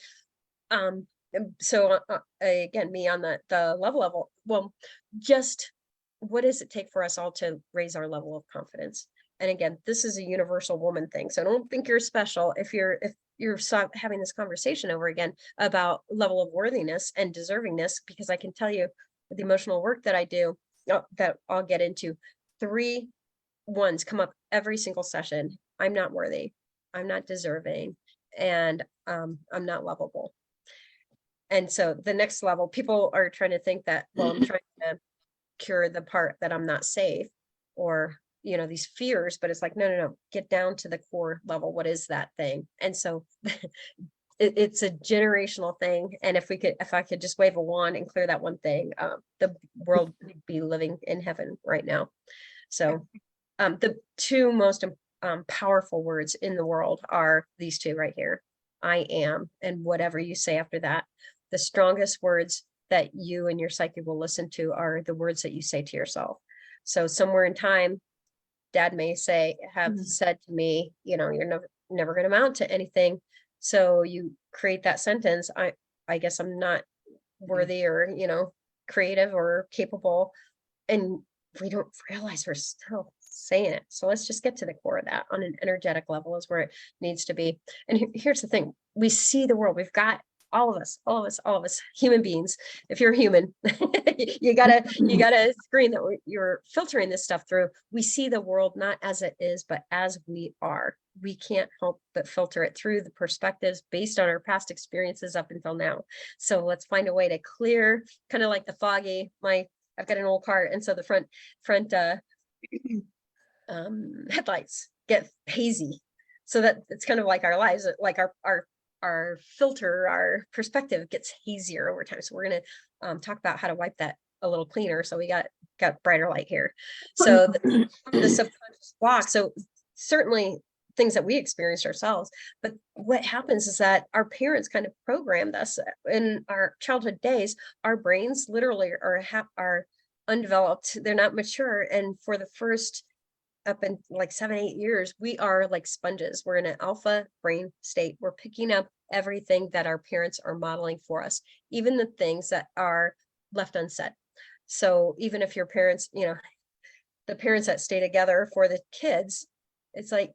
So again, me on the level, well, just what does it take for us all to raise our level of confidence? And again, this is a universal woman thing. So I don't think you're special if you're having this conversation over again about level of worthiness and deservingness, because I can tell you with the emotional work that I do, that I'll get into, 3 ones come up every single session. I'm not worthy, I'm not deserving, and I'm not lovable. And so the next level, people are trying to think that, well, I'm trying to cure the part that I'm not safe, or, you know, these fears, but it's like, no, get down to the core level. What is that thing? And so it's a generational thing. And if I could just wave a wand and clear that one thing, the world would be living in heaven right now. So the 2 most powerful words in the world are these 2 right here. I am, and whatever you say after that. The strongest words that you and your psyche will listen to are the words that you say to yourself. So somewhere in time, Dad may have said to me, you know, you're never going to amount to anything. So you create that sentence, I guess I'm not worthy, or, you know, creative or capable. And we don't realize we're still saying it. So let's just get to the core of that on an energetic level, is where it needs to be. And here's the thing, we see the world. We've got all of us human beings. If you're human, you gotta screen that you're filtering this stuff through. We see the world not as it is, but as we are. We can't help but filter it through the perspectives based on our past experiences up until now. So let's find a way to clear, kind of like the foggy, I've got an old car, and so the front headlights get hazy, so that it's kind of like our lives, like our filter, our perspective gets hazier over time. So we're going to talk about how to wipe that a little cleaner. So we got brighter light here. So the subconscious block. So certainly things that we experienced ourselves, but what happens is that our parents kind of programmed us in our childhood days. Our brains literally are undeveloped. They're not mature. And for the first up in like 7-8 years, we are like sponges. We're in an alpha brain state. We're picking up everything that our parents are modeling for us, even the things that are left unsaid. So even if your parents, you know, the parents that stay together for the kids, it's like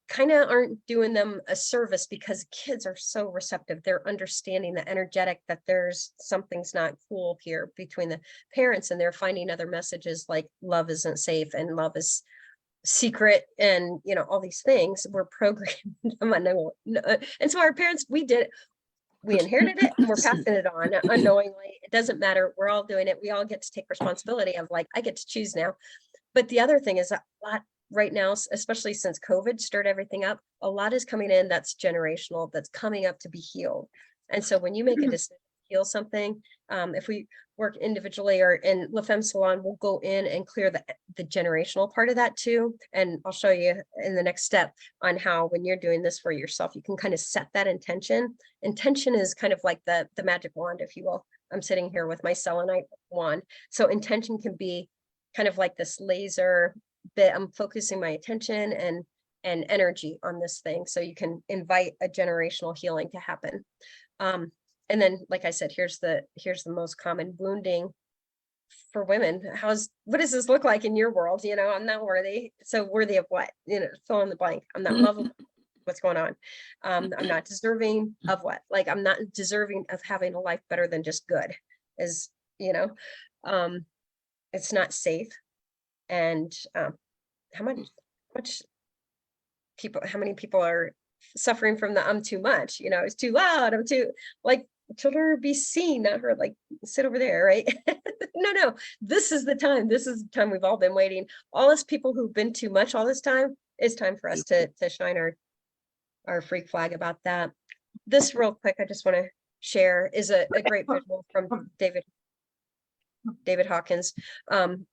kind of aren't doing them a service, because kids are so receptive. They're understanding the energetic that there's something's not cool here between the parents, and they're finding other messages like love isn't safe and love is secret, and you know, all these things we're programmed them and so our parents, we inherited it, and we're passing it on unknowingly. It doesn't matter, we're all doing it. We all get to take responsibility of like, I get to choose now. But the other thing is that a lot right now, especially since COVID stirred everything up, a lot is coming in that's generational, that's coming up to be healed. And so when you make a decision to heal something, if we work individually or in La Femme Salon, we'll go in and clear the generational part of that too. And I'll show you in the next step on how, when you're doing this for yourself, you can kind of set that intention. Intention is kind of like the magic wand, if you will. I'm sitting here with my selenite wand. So intention can be kind of like this laser bit. I'm focusing my attention and energy on this thing. So you can invite a generational healing to happen. And then, like I said, here's the most common wounding for women. What does this look like in your world? You know, I'm not worthy. So worthy of what? You know, fill in the blank. I'm not lovable. What's going on? I'm not deserving of what? Like, I'm not deserving of having a life better than just good. Is, you know, it's not safe. And how many people are suffering from the I'm too much, you know, it's too loud, I'm too, like, children are to be seen, not heard, like sit over there, right? No, this is the time. This is the time we've all been waiting. All us people who've been too much all this time, it's time for us to shine our freak flag about that. This real quick, I just want to share is a great visual from David Hawkins. And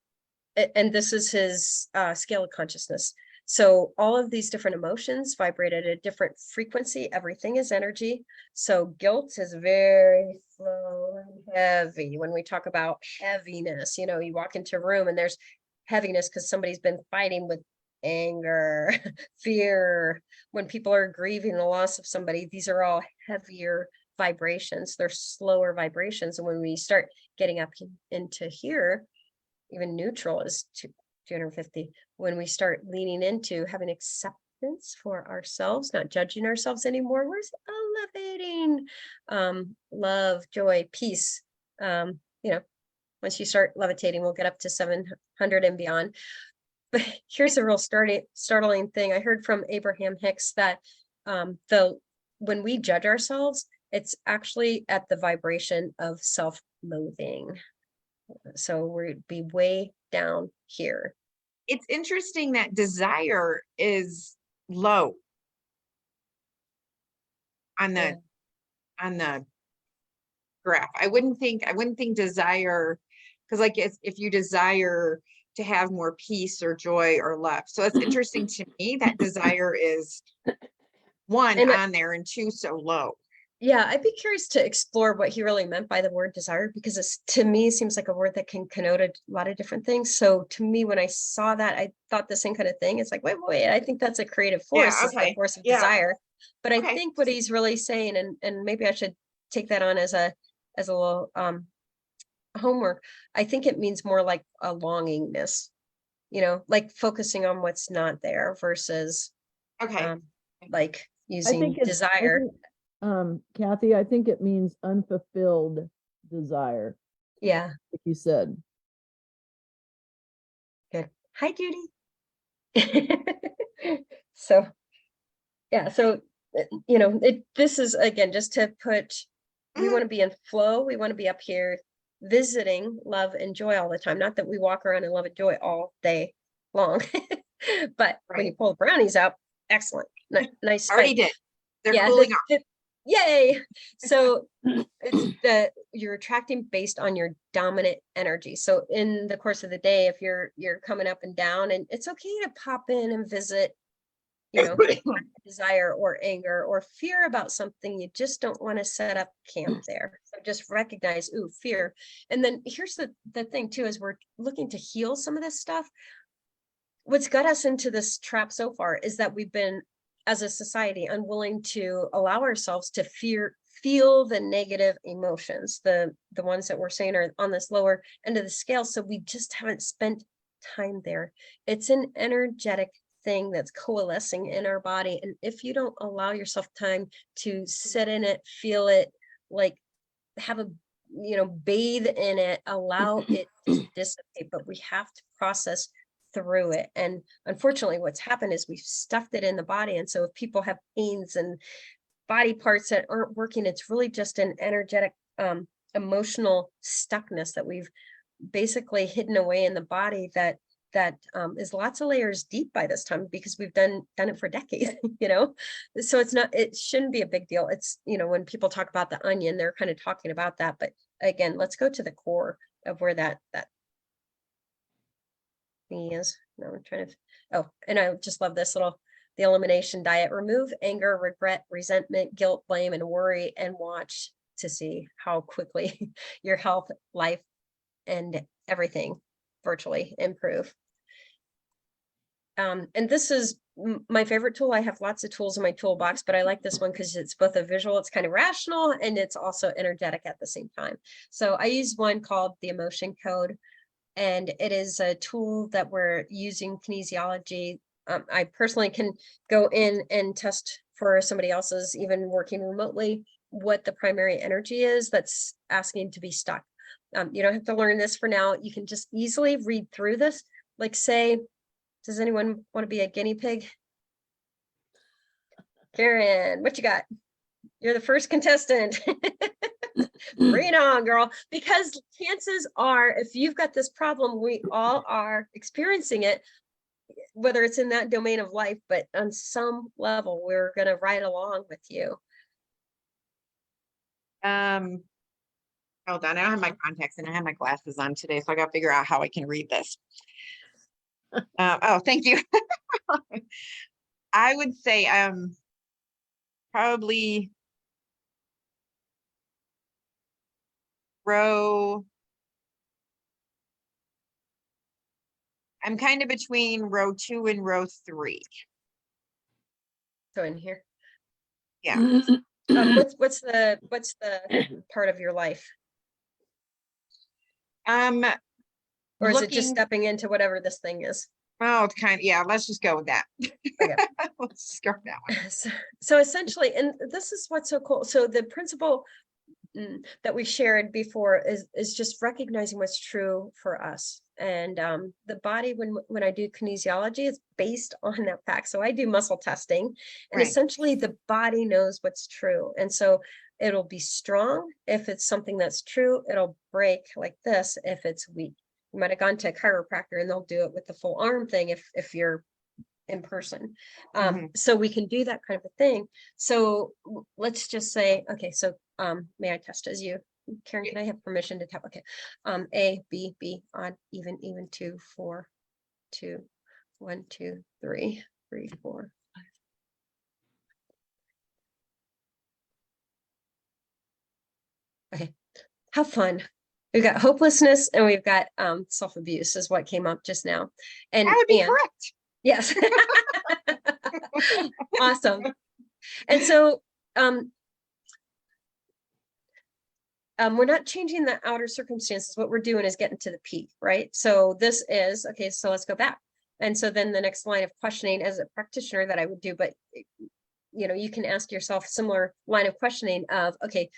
this is his scale of consciousness. So all of these different emotions vibrate at a different frequency. Everything is energy. So guilt is very slow and heavy. When we talk about heaviness, you walk into a room and there's heaviness because somebody's been fighting with anger, fear. When people are grieving the loss of somebody, these are all heavier vibrations. They're slower vibrations. And when we start getting up into here, even neutral is 250. When we start leaning into having acceptance for ourselves, not judging ourselves anymore, we're elevating love, joy, peace. Once you start levitating, we'll get up to 700 and beyond. But here's a real startling thing. I heard from Abraham Hicks that when we judge ourselves, it's actually at the vibration of self-loathing. So we'd be way down here. It's interesting that desire is low on the graph. I wouldn't think desire, because like if you desire to have more peace or joy or love. So it's interesting to me that desire is 1 on there and 2 so low. Yeah, I'd be curious to explore what he really meant by the word desire, because to me seems like a word that can connote a lot of different things. So to me, when I saw that, I thought the same kind of thing. It's like, wait, I think that's a creative force, is the force of desire. But I think what he's really saying, and maybe I should take that on as a little homework. I think it means more like a longingness, like focusing on what's not there versus like using desire. Kathy, I think it means unfulfilled desire. Yeah. Like you said. Good. Hi, Judy. So, yeah. So, this is, again, just to put, we want to be in flow. We want to be up here visiting love and joy all the time. Not that we walk around in love and joy all day long, but when you pull the brownies out, excellent. Nice. Already did. They're cooling off. Yay. So it's you're attracting based on your dominant energy. So in the course of the day, if you're coming up and down, and it's okay to pop in and visit, desire or anger or fear about something, you just don't want to set up camp there. So just recognize, fear. And then here's the thing too, is we're looking to heal some of this stuff. What's got us into this trap so far is that we've been, as a society, unwilling to allow ourselves to feel the negative emotions, the ones that we're saying are on this lower end of the scale. So we just haven't spent time there. It's an energetic thing that's coalescing in our body. And if you don't allow yourself time to sit in it, feel it, like have a, bathe in it, allow it to dissipate, but we have to process through it. And unfortunately, what's happened is we've stuffed it in the body. And so if people have pains and body parts that aren't working, it's really just an energetic, emotional stuckness that we've basically hidden away in the body that is lots of layers deep by this time, because we've done it for decades, so it shouldn't be a big deal. It's, when people talk about the onion, they're kind of talking about that. But again, let's go to the core of where that is. No, I'm trying to, and I just love this the elimination diet. Remove anger, regret, resentment, guilt, blame, and worry, and watch to see how quickly your health, life, and everything virtually improve. And this is my favorite tool. I have lots of tools in my toolbox, but I like this one because it's both a visual, it's kind of rational, and it's also energetic at the same time. So I use one called the Emotion Code. And it is a tool that we're using kinesiology. I personally can go in and test for somebody else's, even working remotely, what the primary energy is that's asking to be stuck. You don't have to learn this for now. You can just easily read through this. Like, say, does anyone want to be a guinea pig? Karen, what you got? You're the first contestant. Bring it on, girl. Because chances are, if you've got this problem, we all are experiencing it, whether it's in that domain of life, but on some level, we're going to ride along with you. Hold on, I don't have my contacts and I have my glasses on today, so I gotta figure out how I can read this. Oh, thank you. I would say, probably I'm kind of between row 2 and row 3. So in here, Yeah. what's the part of your life, or is it just Looking, stepping into whatever this thing is? oh, it's kind of, yeah, let's just go with that. Okay. Let's just go with that one. So essentially, and this is what's so cool. So the principle that we shared before is just recognizing what's true for us. And the body, when I do kinesiology, it's based on that fact. So I do muscle testing, and Right. essentially the body knows what's true. And so it'll be strong if it's something that's true. It'll break like this if it's weak. You might have gone to a chiropractor and they'll do it with the full arm thing if you're in person. So we can do that kind of a thing. So let's just say, okay, so may I test as you, Karen? Can I have permission to tap? Okay. A, B, B, odd, even, 2, 4, 2, 1, 2, 3, 3, 4, 5. Okay, have fun. We've got hopelessness and we've got self-abuse is what came up just now. And That would be correct. yes. Awesome. And so we're not changing the outer circumstances. What we're doing is getting to the peak, right? So this is, okay, so let's go back. And so then the next line of questioning as a practitioner that I would do, but you know, you can ask yourself similar line of questioning of, okay,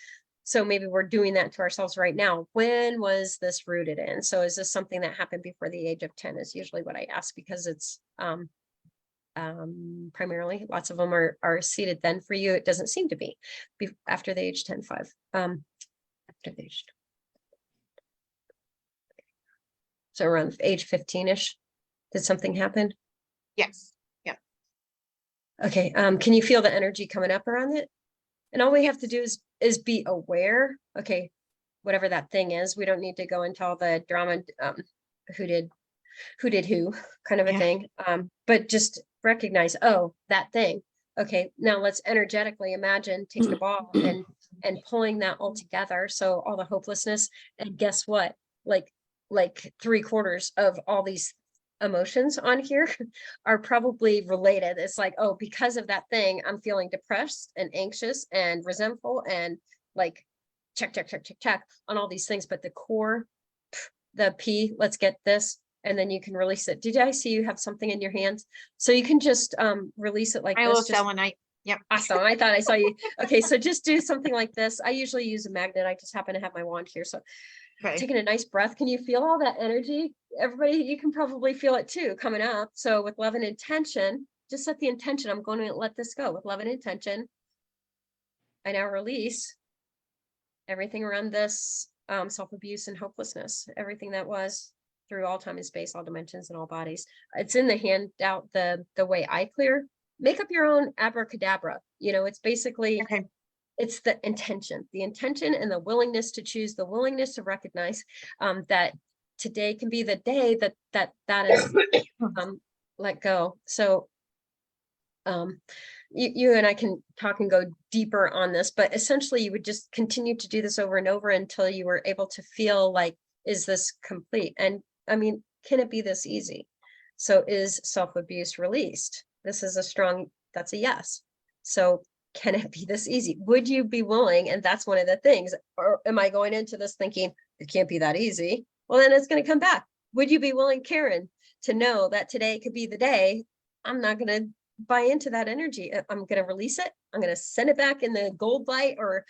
so maybe we're doing that to ourselves right now. When was this rooted in? So is this something that happened before the age of 10 is usually what I ask, because it's primarily lots of them are seated then. For you, it doesn't seem to be after the age 10, 5. After the age, so around age 15-ish, did something happen? Yes. Yeah. Okay. Can you feel the energy coming up around it? And all we have to do is be aware. Okay, whatever that thing is, we don't need to go into all the drama, who did who kind of a thing. But just recognize, oh, that thing. Okay, now let's energetically imagine taking a ball and pulling that all together. So all the hopelessness, and guess what? Like 3/4 of all these emotions on here are probably related. It's like, oh, because of that thing, I'm feeling depressed and anxious and resentful and like check on all these things. But the core, the P, let's get this, and then you can release it. Did I see you have something in your hands? So you can just release it like My this. little selenite. Yep. Awesome. I thought I saw you. Okay, so just do something like this. I usually use a magnet. I just happen to have my wand here. So Okay. taking a nice breath. Can you feel all that energy? Everybody, you can probably feel it too coming up. So with love and intention, just set the intention. I'm going to let this go with love and intention. I now release everything around this self-abuse and hopelessness, everything that was through all time and space, all dimensions and all bodies. It's in the handout, the way I clear. Make up your own abracadabra. You know, it's basically, Okay. it's the intention and the willingness to choose, the willingness to recognize that today can be the day that is let go. So you and I can talk and go deeper on this, but essentially you would just continue to do this over and over until you were able to feel like, is this complete? And I mean, can it be this easy? So is self-abuse released? This is that's a yes. So can it be this easy? Would you be willing? And that's one of the things. Or am I going into this thinking it can't be that easy? Well, then it's going to come back. Would you be willing, Karen, to know that today could be the day? I'm not going to buy into that energy. I'm going to release it. I'm going to send it back in the gold light, or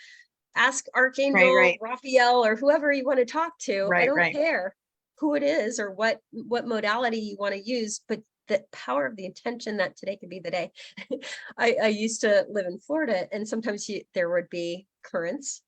ask Archangel Right. Raphael or whoever you want to talk to. I don't Right. care who it is or what modality you want to use, but the power of the intention that today could be the day. I used to live in Florida, and sometimes there would be currents,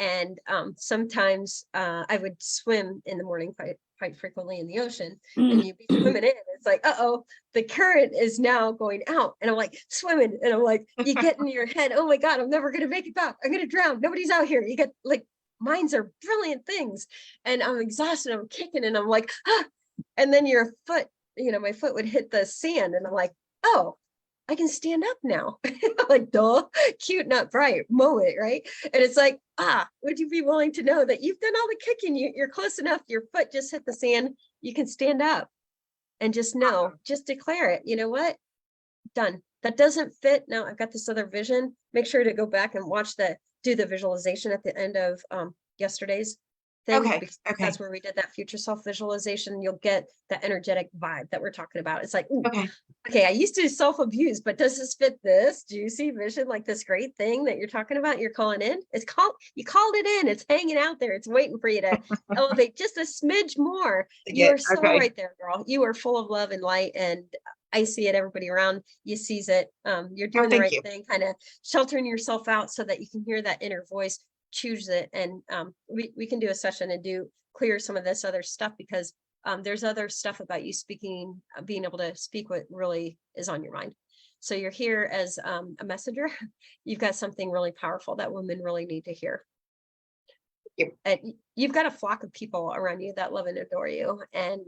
And sometimes I would swim in the morning quite frequently in the ocean, and you'd be swimming in. It's like, uh-oh, the current is now going out. And I'm like swimming, and I'm like, you get in your head, oh my God, I'm never gonna make it back. I'm gonna drown. Nobody's out here. You get like, minds are brilliant things. And I'm exhausted, I'm kicking, and I'm like, ah. And then your foot, my foot would hit the sand, and I'm like, oh, I can stand up now. Like, duh, cute, not bright moment, right? And it's like, would you be willing to know that you've done all the kicking? You're close enough. Your foot just hit the sand. You can stand up and just know, just declare it. You know what? Done. That doesn't fit. Now I've got this other vision. Make sure to go back and do the visualization at the end of yesterday's thing. Okay, Because okay. that's where we did that future self visualization. You'll get that energetic vibe that we're talking about. It's like, ooh, okay, I used to self-abuse, but does this fit this juicy vision, like this great thing that you're talking about? You're calling in. You called it in. It's hanging out there. It's waiting for you to elevate just a smidge more. You're so right there, girl. You are full of love and light, and I see it. Everybody around you sees it. You're doing the right thing, kind of sheltering yourself out so that you can hear that inner voice, choose it. And we can do a session and clear some of this other stuff, because there's other stuff about you speaking, being able to speak what really is on your mind. So you're here as a messenger. You've got something really powerful that women really need to hear. And you've got a flock of people around you that love and adore you. And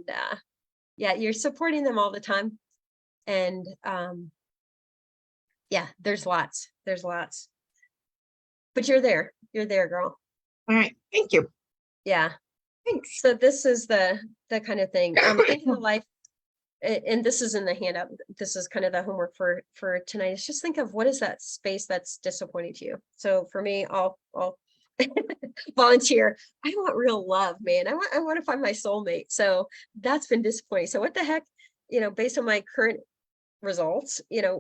yeah, you're supporting them all the time. And yeah, there's lots. But you're there, girl. All right, thank you. Yeah. Thanks. So this is the kind of thing. Thinking of life, and this is in the handout. This is kind of the homework for tonight. Is just think of what is that space that's disappointing to you. So for me, I'll volunteer. I want real love, man. I want to find my soulmate. So that's been disappointing. So what the heck, based on my current results,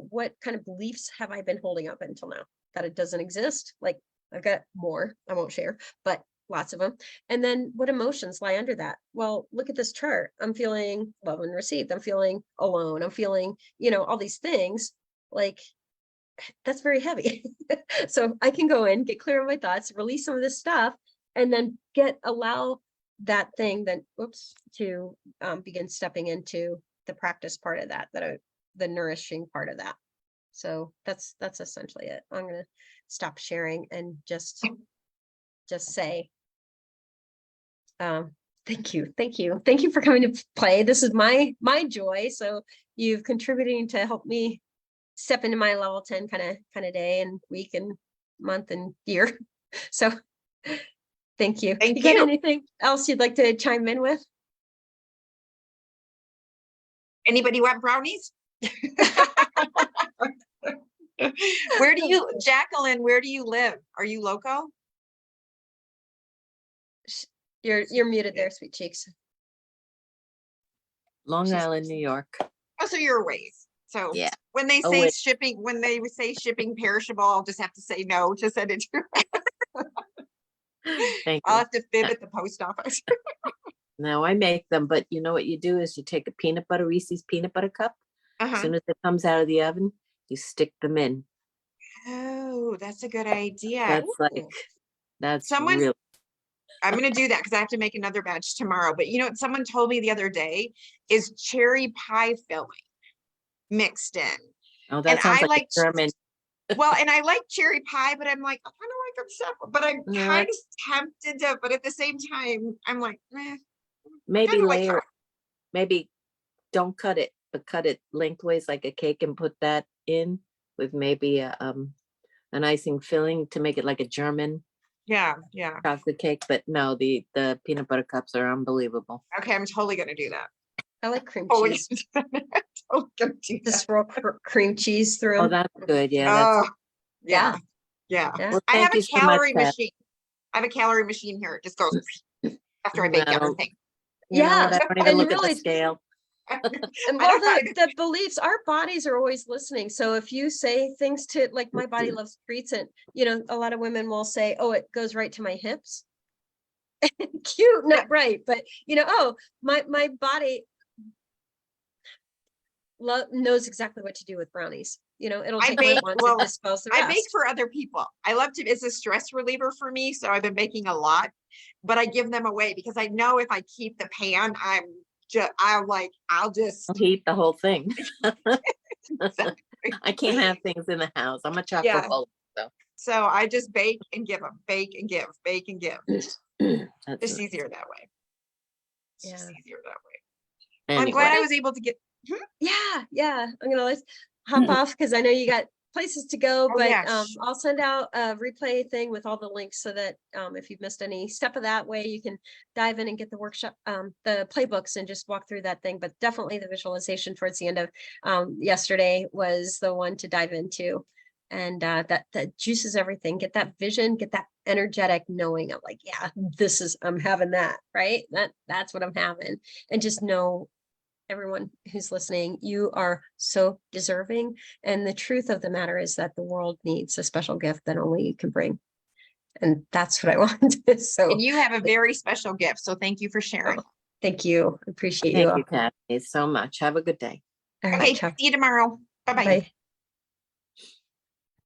what kind of beliefs have I been holding up until now that it doesn't exist? Like, I've got more I won't share, but lots of them. And then what emotions lie under that? Well, look at this chart. I'm feeling love and received. I'm feeling alone. I'm feeling, all these things. Like, that's very heavy. So I can go in, get clear on my thoughts, release some of this stuff, and then allow that thing to begin stepping into the practice part of that, the nourishing part of that. So that's essentially it. I'm going to stop sharing and just say, thank you for coming to play. This is my joy. So you've contributing to help me step into my level 10 kind of day and week and month and year. So thank you. Thank you got you. anything else you'd like to chime in with? Anybody want brownies? Jacqueline, where do you live? Are you local? You're muted there, sweet cheeks. Long Island, New York. Oh, so you're a ways. So Yeah. when they say shipping perishable, I'll just have to say no to send it to you. Thank I'll you. have to fib at the post office. Now I make them, but you know what you do is you take a Reese's peanut butter cup. As soon as it comes out of the oven, you stick them in. Oh, that's a good idea. That's Someone real. I'm going to do that because I have to make another batch tomorrow. But what someone told me the other day is cherry pie filling mixed in. Oh, that sounds like a German. Well, and I like cherry pie, but I'm like, I kind of like them separate. But I'm kind of tempted to, but at the same time, I'm like, maybe layer it. Maybe don't cut it, but cut it lengthways like a cake and put that in with maybe an icing filling to make it like a German chocolate cake. But no, the peanut butter cups are unbelievable. Okay, I'm totally gonna do that. I like cream cheese. Totally gonna do Just roll cream cheese through. Oh, that's good. Yeah. Yeah. Well, I have a calorie much, machine. I have a calorie machine here. It just goes after I bake everything. Yeah, I don't even look at the scale. And well, the beliefs, our bodies are always listening. So if you say things to, like, my body loves treats, and a lot of women will say, oh, it goes right to my hips. Cute, not right, but oh, my body knows exactly what to do with brownies. it'll I take away bake- one well, to dispose the I bake rest. for other people. I love to, it's a stress reliever for me, so I've been baking a lot, but I give them away because I know if I keep the pan, I'll just, I'll eat the whole thing. Exactly. I can't have things in the house. I'm a Yeah. chocolate. so I just bake and give them, bake and give, bake and give. It's That's just nice. easier that way. It's just Yeah. easier that way. I'm Anyway, glad I was able to get, Yeah. I'm gonna let's hop off because I know you got places to go, Oh, but yes. I'll send out a replay thing with all the links so that if you've missed any step of that way, you can dive in and get the workshop, the playbooks and just walk through that thing. But definitely the visualization towards the end of yesterday was the one to dive into. And that juices everything. Get that vision, get that energetic knowing of like, yeah, I'm having that, right? That's what I'm having. And just know, everyone who's listening, you are so deserving. And the truth of the matter is that the world needs a special gift that only you can bring. And that's what I want. So and you have a very special gift, so thank you for sharing. thank you. Appreciate you. thank All you, Kathy, so much. Have a good day. right, Okay, ciao. see you tomorrow. Bye-bye. Bye.